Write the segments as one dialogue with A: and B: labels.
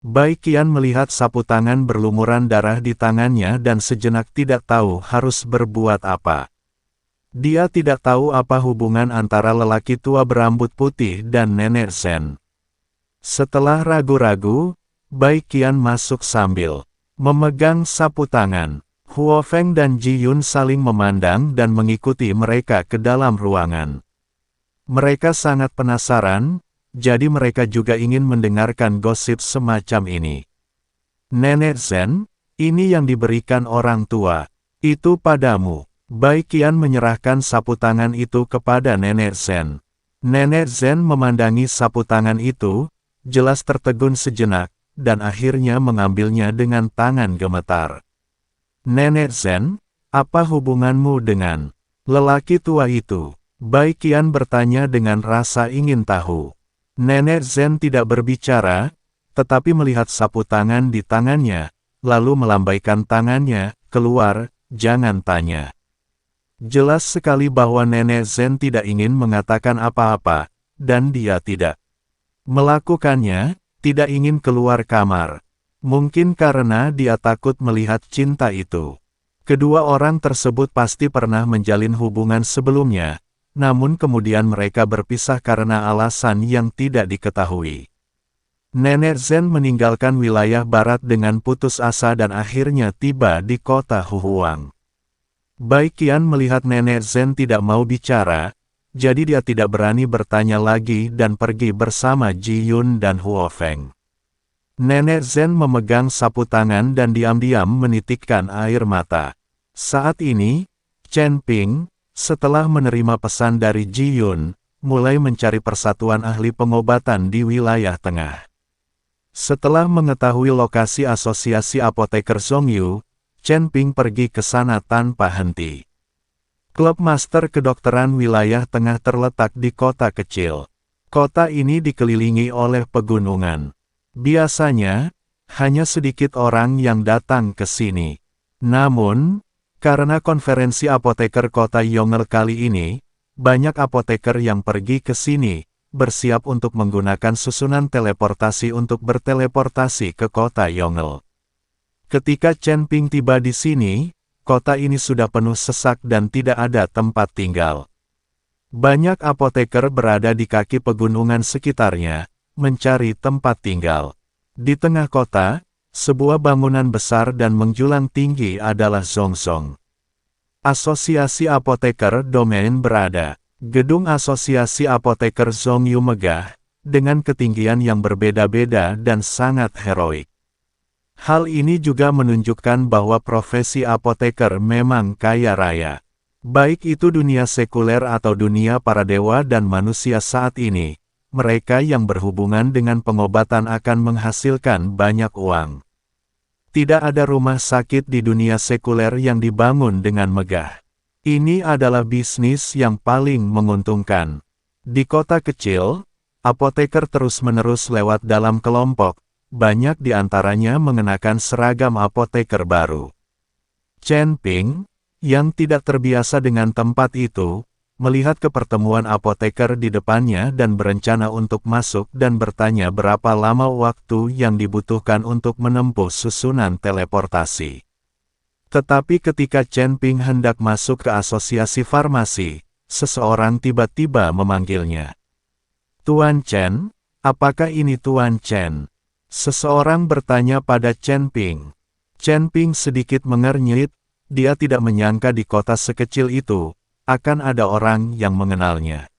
A: Bai Qian melihat sapu tangan berlumuran darah di tangannya dan sejenak tidak tahu harus berbuat apa. Dia tidak tahu apa hubungan antara lelaki tua berambut putih dan Nenek Zhen. Setelah ragu-ragu, Bai Qian masuk sambil memegang sapu tangan. Huo Feng dan Ji Yun saling memandang dan mengikuti mereka ke dalam ruangan. Mereka sangat penasaran, jadi mereka juga ingin mendengarkan gosip semacam ini. Nenek Zhen, ini yang diberikan orang tua. Itu padamu. Bai Qian menyerahkan sapu tangan itu kepada Nenek Zhen. Nenek Zhen memandangi sapu tangan itu, jelas tertegun sejenak, dan akhirnya mengambilnya dengan tangan gemetar. Nenek Zhen, apa hubunganmu dengan lelaki tua itu? Bai Qian bertanya dengan rasa ingin tahu. Nenek Zhen tidak berbicara, tetapi melihat sapu tangan di tangannya, lalu melambaikan tangannya, keluar, jangan tanya. Jelas sekali bahwa Nenek Zhen tidak ingin mengatakan apa-apa, dan dia tidak melakukannya, tidak ingin keluar kamar. Mungkin karena dia takut melihat cinta itu. Kedua orang tersebut pasti pernah menjalin hubungan sebelumnya, namun kemudian mereka berpisah karena alasan yang tidak diketahui. Nenek Zhen meninggalkan wilayah barat dengan putus asa dan akhirnya tiba di kota Huhuang. Bai Qian melihat Nenek Zhen tidak mau bicara, jadi dia tidak berani bertanya lagi dan pergi bersama Ji Yun dan Huo Feng. Nenek Zhen memegang sapu tangan dan diam-diam menitikkan air mata. Saat ini, Chen Ping, setelah menerima pesan dari Ji Yun, mulai mencari persatuan ahli pengobatan di wilayah tengah. Setelah mengetahui lokasi asosiasi apoteker Zhongyu, Chen Ping pergi ke sana tanpa henti. Klub Master Kedokteran Wilayah Tengah terletak di kota kecil. Kota ini dikelilingi oleh pegunungan. Biasanya, hanya sedikit orang yang datang ke sini. Namun, karena konferensi apoteker kota Yongel kali ini, banyak apoteker yang pergi ke sini, bersiap untuk menggunakan susunan teleportasi untuk berteleportasi ke kota Yongel. Ketika Chen Ping tiba di sini, kota ini sudah penuh sesak dan tidak ada tempat tinggal. Banyak apoteker berada di kaki pegunungan sekitarnya, mencari tempat tinggal. Di tengah kota, sebuah bangunan besar dan menjulang tinggi adalah Zhongzong. Asosiasi Apoteker Domain berada. Gedung Asosiasi Apoteker Zhongyu megah, dengan ketinggian yang berbeda-beda dan sangat heroik. Hal ini juga menunjukkan bahwa profesi apoteker memang kaya raya. Baik itu dunia sekuler atau dunia para dewa dan manusia saat ini, mereka yang berhubungan dengan pengobatan akan menghasilkan banyak uang. Tidak ada rumah sakit di dunia sekuler yang dibangun dengan megah. Ini adalah bisnis yang paling menguntungkan. Di kota kecil, apoteker terus-menerus lewat dalam kelompok, banyak di antaranya mengenakan seragam apoteker baru. Chen Ping, yang tidak terbiasa dengan tempat itu, melihat ke pertemuan apoteker di depannya dan berencana untuk masuk dan bertanya berapa lama waktu yang dibutuhkan untuk menempuh susunan teleportasi. Tetapi ketika Chen Ping hendak masuk ke asosiasi farmasi, seseorang tiba-tiba memanggilnya. Tuan Chen, apakah ini Tuan Chen? Seseorang bertanya pada Chen Ping. Chen Ping sedikit mengernyit, dia tidak menyangka di kota sekecil itu, akan ada orang yang mengenalnya.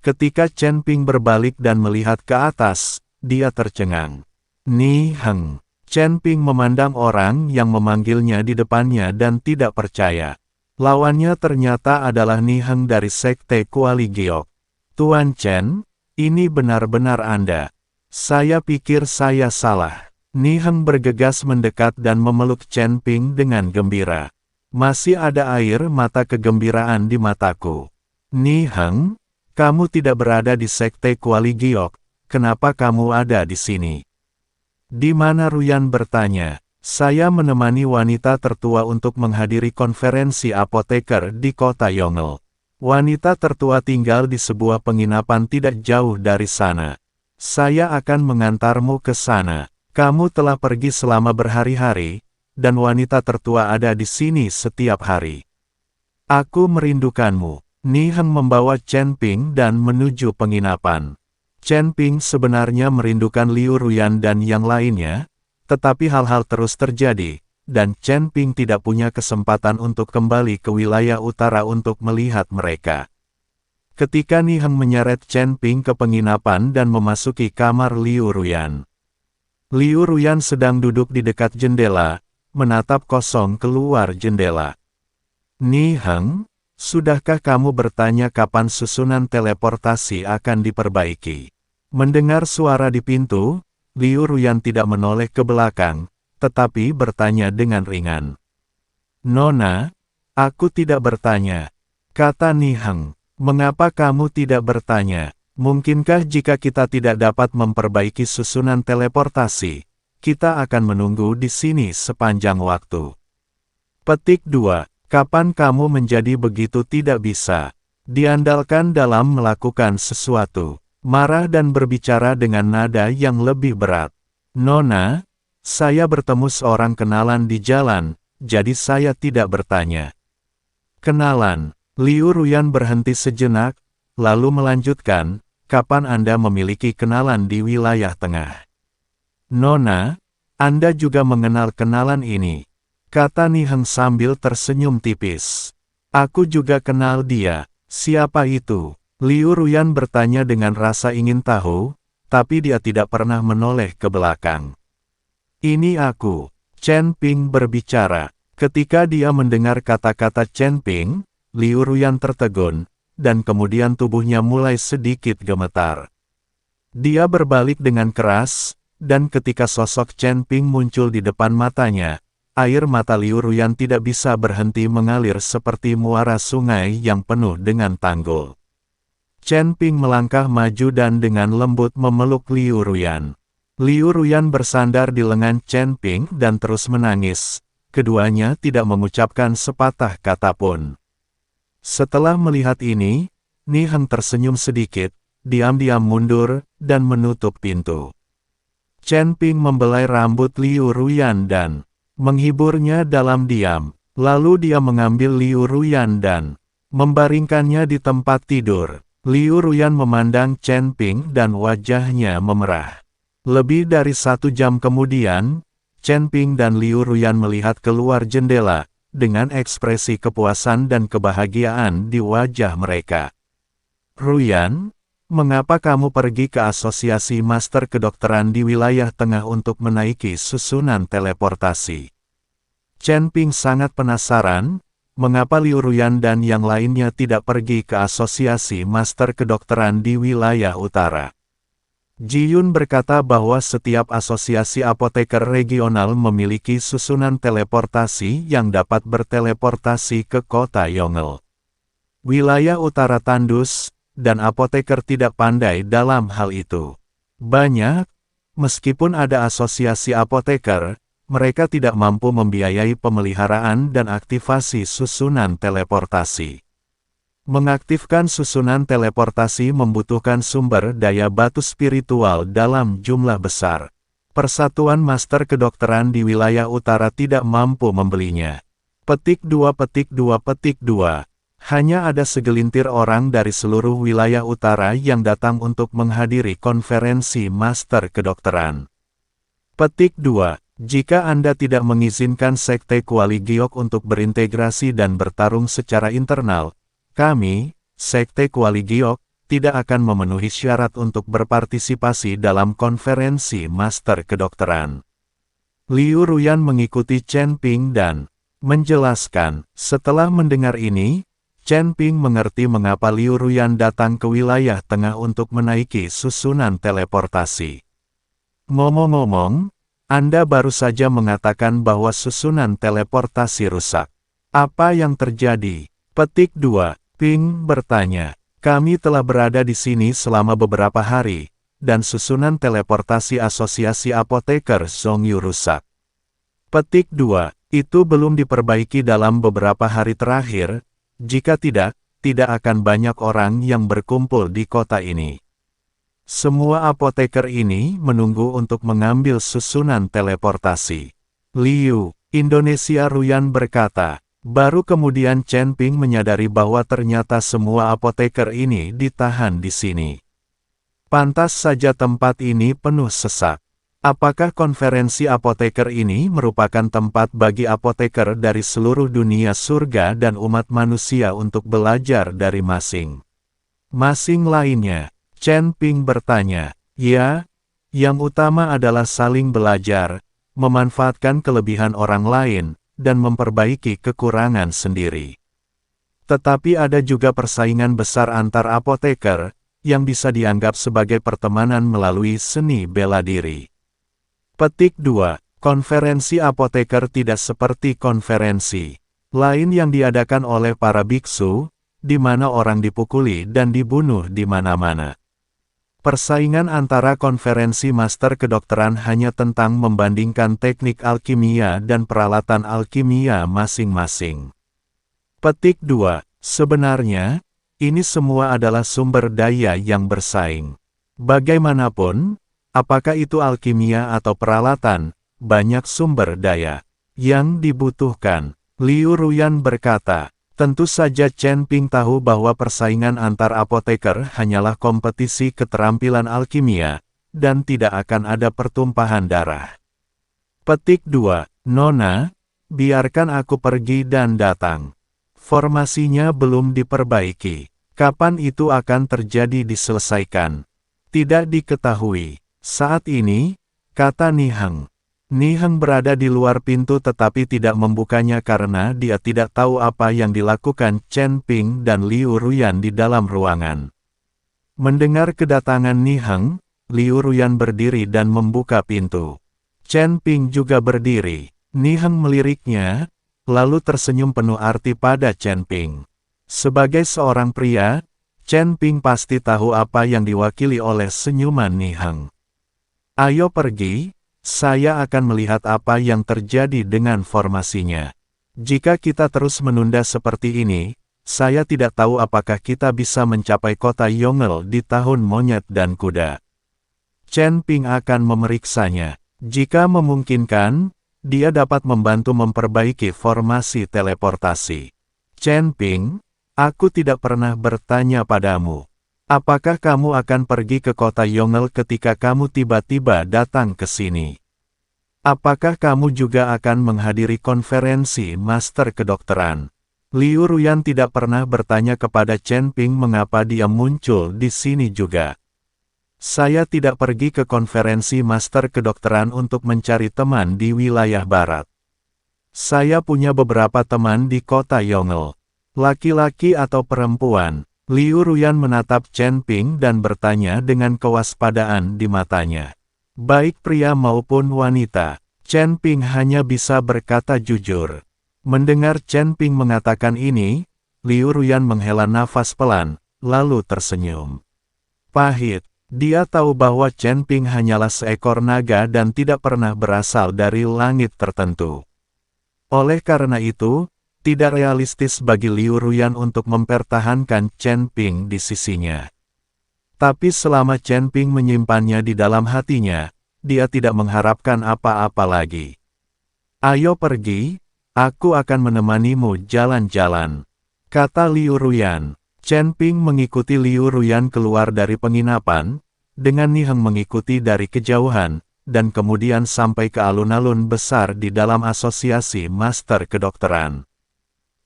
A: Ketika Chen Ping berbalik dan melihat ke atas, dia tercengang. Ni Heng. Chen Ping memandang orang yang memanggilnya di depannya dan tidak percaya. Lawannya ternyata adalah Ni Heng dari Sekte Kuali Giok. Tuan Chen, ini benar-benar Anda. Saya pikir saya salah. Ni Heng bergegas mendekat dan memeluk Chen Ping dengan gembira. Masih ada air mata kegembiraan di mataku. Ni Heng, kamu tidak berada di Sekte Kuali Giok, kenapa kamu ada di sini? Di mana Ruyan bertanya. Saya menemani wanita tertua untuk menghadiri konferensi apoteker di kota Yongel. Wanita tertua tinggal di sebuah penginapan tidak jauh dari sana. Saya akan mengantarmu ke sana. Kamu telah pergi selama berhari-hari, dan wanita tertua ada di sini setiap hari. Aku merindukanmu. Ni Heng membawa Chen Ping dan menuju penginapan. Chen Ping sebenarnya merindukan Liu Ruyan dan yang lainnya, tetapi hal-hal terus terjadi, dan Chen Ping tidak punya kesempatan untuk kembali ke wilayah utara untuk melihat mereka. Ketika Ni Heng menyeret Chen Ping ke penginapan dan memasuki kamar Liu Ruyan. Liu Ruyan sedang duduk di dekat jendela, menatap kosong keluar jendela. Ni Heng, sudahkah kamu bertanya kapan susunan teleportasi akan diperbaiki? Mendengar suara di pintu, Liu Ruyan tidak menoleh ke belakang, tetapi bertanya dengan ringan. Nona, aku tidak bertanya, kata Ni Heng. Mengapa kamu tidak bertanya? Mungkinkah jika kita tidak dapat memperbaiki susunan teleportasi, kita akan menunggu di sini sepanjang waktu. Petik 2. Kapan kamu menjadi begitu tidak bisa diandalkan dalam melakukan sesuatu? Marah dan berbicara dengan nada yang lebih berat. Nona, saya bertemu seorang kenalan di jalan, jadi saya tidak bertanya. Kenalan. Liu Ruyan berhenti sejenak, lalu melanjutkan, kapan Anda memiliki kenalan di wilayah tengah? Nona, Anda juga mengenal kenalan ini, kata Ni Heng sambil tersenyum tipis. Aku juga kenal dia. Siapa itu? Liu Ruyan bertanya dengan rasa ingin tahu, tapi dia tidak pernah menoleh ke belakang. Ini aku. Chen Ping berbicara. Ketika dia mendengar kata-kata Chen Ping, Liu Ruyan tertegun, dan kemudian tubuhnya mulai sedikit gemetar. Dia berbalik dengan keras, dan ketika sosok Chen Ping muncul di depan matanya, air mata Liu Ruyan tidak bisa berhenti mengalir seperti muara sungai yang penuh dengan tanggul. Chen Ping melangkah maju dan dengan lembut memeluk Liu Ruyan. Liu Ruyan bersandar di lengan Chen Ping dan terus menangis. Keduanya tidak mengucapkan sepatah kata pun. Setelah melihat ini, Ni Heng tersenyum sedikit, diam-diam mundur, dan menutup pintu. Chen Ping membelai rambut Liu Ruyan dan menghiburnya dalam diam. Lalu dia mengambil Liu Ruyan dan membaringkannya di tempat tidur. Liu Ruyan memandang Chen Ping dan wajahnya memerah. Lebih dari 1 jam kemudian, Chen Ping dan Liu Ruyan melihat keluar jendela, dengan ekspresi kepuasan dan kebahagiaan di wajah mereka. Ruyan, mengapa kamu pergi ke asosiasi master kedokteran di wilayah tengah untuk menaiki susunan teleportasi? Chen Ping sangat penasaran, mengapa Liu Ruyan dan yang lainnya tidak pergi ke asosiasi master kedokteran di wilayah utara. Ji Yun berkata bahwa setiap asosiasi apoteker regional memiliki susunan teleportasi yang dapat berteleportasi ke kota Yongle. Wilayah utara tandus, dan apoteker tidak pandai dalam hal itu. Banyak, meskipun ada asosiasi apoteker, mereka tidak mampu membiayai pemeliharaan dan aktivasi susunan teleportasi. Mengaktifkan susunan teleportasi membutuhkan sumber daya batu spiritual dalam jumlah besar. Persatuan Master Kedokteran di wilayah utara tidak mampu membelinya. Petik 2. Hanya ada segelintir orang dari seluruh wilayah utara yang datang untuk menghadiri konferensi Master Kedokteran. Petik 2. Jika Anda tidak mengizinkan Sekte Kuali Giok untuk berintegrasi dan bertarung secara internal, kami, Sekte Kuali Giok, tidak akan memenuhi syarat untuk berpartisipasi dalam konferensi Master Kedokteran. Liu Ruyan mengikuti Chen Ping dan menjelaskan. Setelah mendengar ini, Chen Ping mengerti mengapa Liu Ruyan datang ke wilayah tengah untuk menaiki susunan teleportasi. Ngomong-ngomong, Anda baru saja mengatakan bahwa susunan teleportasi rusak. Apa yang terjadi? Petik 2. Ping bertanya, kami telah berada di sini selama beberapa hari, dan susunan teleportasi asosiasi apoteker Zhongyu rusak. Petik 2, itu belum diperbaiki dalam beberapa hari terakhir, jika tidak, tidak akan banyak orang yang berkumpul di kota ini. Semua apoteker ini menunggu untuk mengambil susunan teleportasi. Liu, Indonesia Ruyan berkata. Baru kemudian Chen Ping menyadari bahwa ternyata semua apoteker ini ditahan di sini. Pantas saja tempat ini penuh sesak. Apakah konferensi apoteker ini merupakan tempat bagi apoteker dari seluruh dunia surga dan umat manusia untuk belajar dari masing-masing lainnya? Chen Ping bertanya. Ya, yang utama adalah saling belajar, memanfaatkan kelebihan orang lain, dan memperbaiki kekurangan sendiri. Tetapi ada juga persaingan besar antar apoteker, yang bisa dianggap sebagai pertemanan melalui seni bela diri. Petik 2. Konferensi apoteker tidak seperti konferensi lain yang diadakan oleh para biksu, di mana orang dipukuli dan dibunuh di mana-mana. Persaingan antara konferensi master kedokteran hanya tentang membandingkan teknik alkimia dan peralatan alkimia masing-masing. Petik 2. Sebenarnya, ini semua adalah sumber daya yang bersaing. Bagaimanapun, apakah itu alkimia atau peralatan, banyak sumber daya yang dibutuhkan. Liu Ruyan berkata. Tentu saja Chen Ping tahu bahwa persaingan antar apoteker hanyalah kompetisi keterampilan alkimia, dan tidak akan ada pertumpahan darah. Petik 2. Nona, biarkan aku pergi dan datang. Formasinya belum diperbaiki. Kapan itu akan terjadi diselesaikan? Tidak diketahui. Saat ini, kata Niheng. Niheng berada di luar pintu tetapi tidak membukanya karena dia tidak tahu apa yang dilakukan Chen Ping dan Liu Ruyan di dalam ruangan. Mendengar kedatangan Niheng, Liu Ruyan berdiri dan membuka pintu. Chen Ping juga berdiri. Niheng meliriknya, lalu tersenyum penuh arti pada Chen Ping. Sebagai seorang pria, Chen Ping pasti tahu apa yang diwakili oleh senyuman Niheng. Ayo pergi. Saya akan melihat apa yang terjadi dengan formasinya. Jika kita terus menunda seperti ini, saya tidak tahu apakah kita bisa mencapai kota Yongle di tahun monyet dan kuda. Chen Ping akan memeriksanya. Jika memungkinkan, dia dapat membantu memperbaiki formasi teleportasi. Chen Ping, aku tidak pernah bertanya padamu. Apakah kamu akan pergi ke kota Yongle ketika kamu tiba-tiba datang ke sini? Apakah kamu juga akan menghadiri konferensi master kedokteran? Liu Ruyan tidak pernah bertanya kepada Chen Ping mengapa dia muncul di sini juga. Saya tidak pergi ke konferensi master kedokteran untuk mencari teman di wilayah barat. Saya punya beberapa teman di kota Yongle. Laki-laki atau perempuan? Liu Ruyan menatap Chen Ping dan bertanya dengan kewaspadaan di matanya. Baik pria maupun wanita, Chen Ping hanya bisa berkata jujur. Mendengar Chen Ping mengatakan ini, Liu Ruyan menghela nafas pelan, lalu tersenyum. Pahit, dia tahu bahwa Chen Ping hanyalah seekor naga dan tidak pernah berasal dari langit tertentu. Oleh karena itu, tidak realistis bagi Liu Ruyan untuk mempertahankan Chen Ping di sisinya. Tapi selama Chen Ping menyimpannya di dalam hatinya, dia tidak mengharapkan apa-apa lagi. Ayo pergi, aku akan menemanimu jalan-jalan, kata Liu Ruyan. Chen Ping mengikuti Liu Ruyan keluar dari penginapan, dengan Niheng mengikuti dari kejauhan, dan kemudian sampai ke alun-alun besar di dalam asosiasi master kedokteran.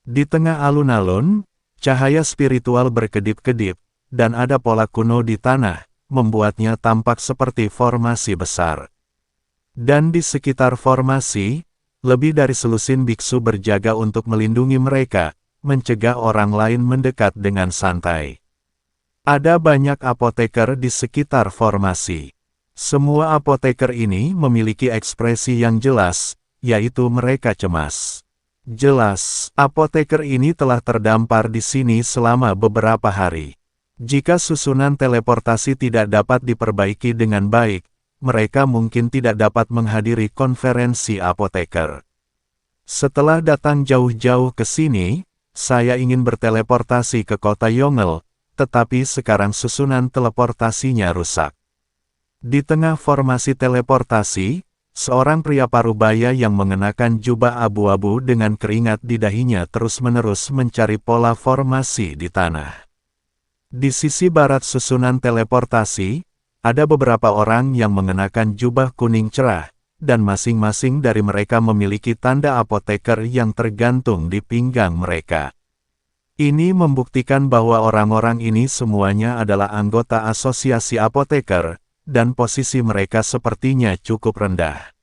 A: Di tengah alun-alun, cahaya spiritual berkedip-kedip, dan ada pola kuno di tanah, membuatnya tampak seperti formasi besar. Dan di sekitar formasi, lebih dari selusin biksu berjaga untuk melindungi mereka, mencegah orang lain mendekat dengan santai. Ada banyak apoteker di sekitar formasi. Semua apoteker ini memiliki ekspresi yang jelas, yaitu mereka cemas. Jelas, apoteker ini telah terdampar di sini selama beberapa hari. Jika susunan teleportasi tidak dapat diperbaiki dengan baik, mereka mungkin tidak dapat menghadiri konferensi apoteker. Setelah datang jauh-jauh ke sini, saya ingin berteleportasi ke kota Yongle, tetapi sekarang susunan teleportasinya rusak. Di tengah formasi teleportasi, seorang pria parubaya yang mengenakan jubah abu-abu dengan keringat di dahinya terus-menerus mencari pola formasi di tanah. Di sisi barat susunan teleportasi, ada beberapa orang yang mengenakan jubah kuning cerah, dan masing-masing dari mereka memiliki tanda apoteker yang tergantung di pinggang mereka. Ini membuktikan bahwa orang-orang ini semuanya adalah anggota asosiasi apoteker, dan posisi mereka sepertinya cukup rendah.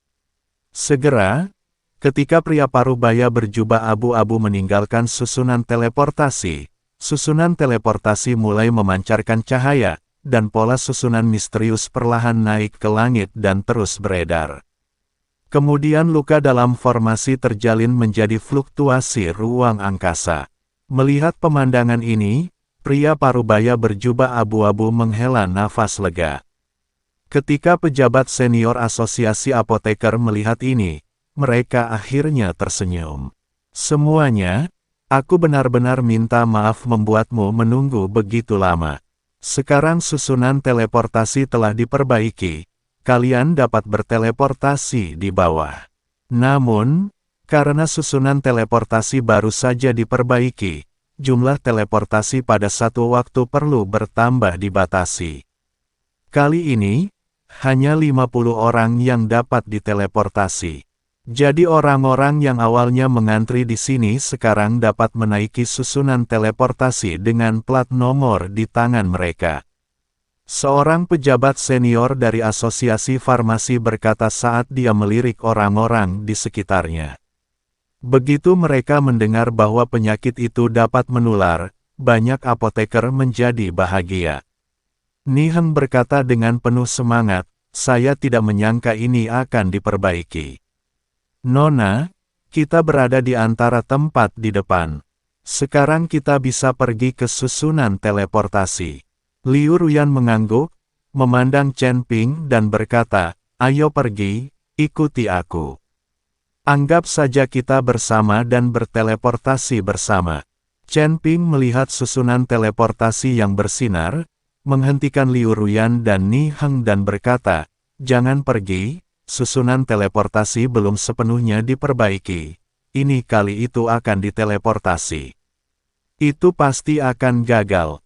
A: Segera, ketika pria parubaya berjubah abu-abu meninggalkan susunan teleportasi mulai memancarkan cahaya, dan pola susunan misterius perlahan naik ke langit dan terus beredar. Kemudian luka dalam formasi terjalin menjadi fluktuasi ruang angkasa. Melihat pemandangan ini, pria parubaya berjubah abu-abu menghela nafas lega. Ketika pejabat senior asosiasi apoteker melihat ini, mereka akhirnya tersenyum. Semuanya, aku benar-benar minta maaf membuatmu menunggu begitu lama. Sekarang susunan teleportasi telah diperbaiki, kalian dapat berteleportasi di bawah. Namun, karena susunan teleportasi baru saja diperbaiki, jumlah teleportasi pada satu waktu perlu bertambah dibatasi. Kali ini, hanya 50 orang yang dapat diteleportasi. Jadi orang-orang yang awalnya mengantri di sini sekarang dapat menaiki susunan teleportasi dengan plat nomor di tangan mereka. Seorang pejabat senior dari asosiasi farmasi berkata saat dia melirik orang-orang di sekitarnya. Begitu mereka mendengar bahwa penyakit itu dapat menular, banyak apoteker menjadi bahagia. Ni Heng berkata dengan penuh semangat, saya tidak menyangka ini akan diperbaiki. Nona, kita berada di antara tempat di depan. Sekarang kita bisa pergi ke susunan teleportasi. Liu Ruyan mengangguk, memandang Chen Ping dan berkata, ayo pergi, ikuti aku. Anggap saja kita bersama dan berteleportasi bersama. Chen Ping melihat susunan teleportasi yang bersinar, menghentikan Liu Ruyan dan Ni Heng dan berkata, jangan pergi, susunan teleportasi belum sepenuhnya diperbaiki. Ini kali itu akan diteleportasi. Itu pasti akan gagal,